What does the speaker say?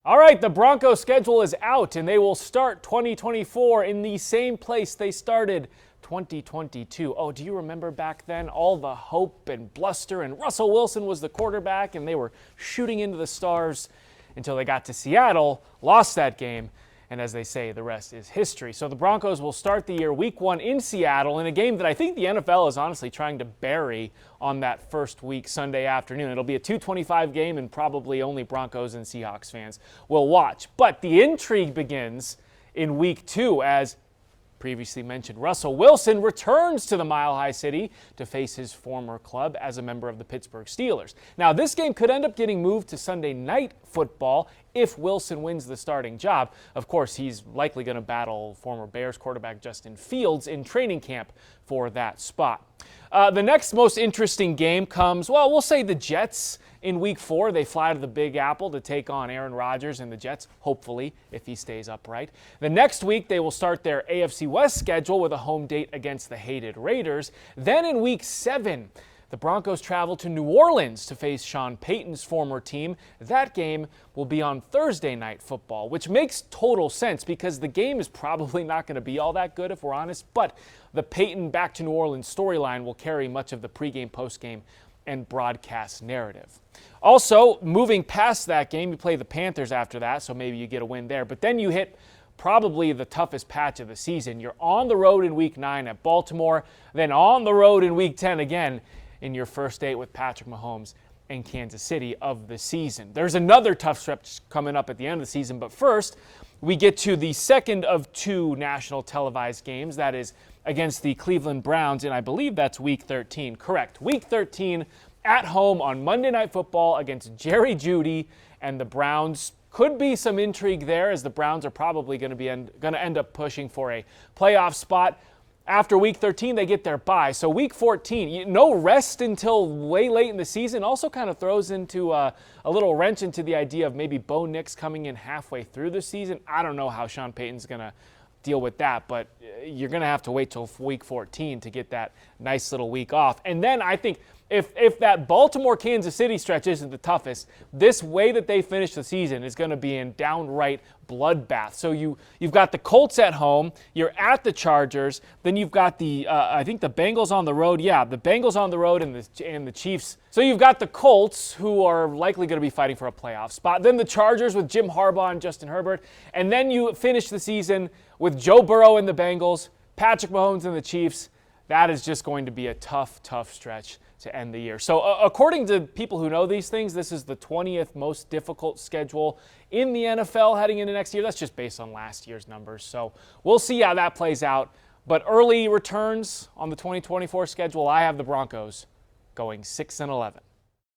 All right, the Broncos schedule is out, and they will start 2024 in the same place they started 2022. Oh, do you remember back then? All the hope and bluster, and Russell Wilson was the quarterback, and they were shooting into the stars until they got to Seattle, lost that game, and as they say, the rest is history. So the Broncos will start the year week 1 in Seattle in a game that I think the NFL is honestly trying to bury on that first week Sunday afternoon. It'll be a 2:25 game, and probably only Broncos and Seahawks fans will watch. But the intrigue begins in week 2 as previously mentioned, Russell Wilson returns to the Mile High City to face his former club as a member of the Pittsburgh Steelers. Now, this game could end up getting moved to Sunday Night Football if Wilson wins the starting job. Of course, he's likely going to battle former Bears quarterback Justin Fields in training camp for that spot. The next most interesting game comes, well, we'll say the Jets in week 4. They fly to the Big Apple to take on Aaron Rodgers and the Jets, hopefully, if he stays upright. The next week, they will start their AFC West schedule with a home date against the hated Raiders. Then in week 7, the Broncos travel to New Orleans to face Sean Payton's former team. That game will be on Thursday Night Football, which makes total sense because the game is probably not going to be all that good if we're honest, but the Payton back to New Orleans storyline will carry much of the pregame, postgame, and broadcast narrative. Also, moving past that game, you play the Panthers after that, so maybe you get a win there, but then you hit probably the toughest patch of the season. You're on the road in week 9 at Baltimore, then on the road in week 10 again in your first date with Patrick Mahomes and Kansas City of the season. There's another tough stretch coming up at the end of the season, but first, we get to the second of 2 national televised games. That is against the Cleveland Browns, and I believe that's week 13. Correct. Week 13 at home on Monday Night Football against Jerry Jeudy and the Browns. Could be some intrigue there, as the Browns are probably going to end up pushing for a playoff spot. After week 13, they get their bye. So week 14, no rest until way late in the season, also kind of throws into a little wrench into the idea of maybe Bo Nix coming in halfway through the season. I don't know how Sean Payton's going to deal with that, but you're going to have to wait till week 14 to get that nice little week off. And then I think if that Baltimore-Kansas City stretch isn't the toughest, this way that they finish the season is going to be in downright bloodbath. So you've got the Colts at home, you're at the Chargers, then you've got the I think the Bengals on the road. Yeah, the Bengals on the road and the Chiefs. So you've got the Colts, who are likely going to be fighting for a playoff spot. Then the Chargers with Jim Harbaugh and Justin Herbert. And then you finish the season with Joe Burrow and the Bengals, Patrick Mahomes and the Chiefs. That is just going to be a tough, tough stretch to end the year. So according to people who know these things, this is the 20th most difficult schedule in the NFL heading into next year. That's just based on last year's numbers. So we'll see how that plays out. But early returns on the 2024 schedule, I have the Broncos going 6-11.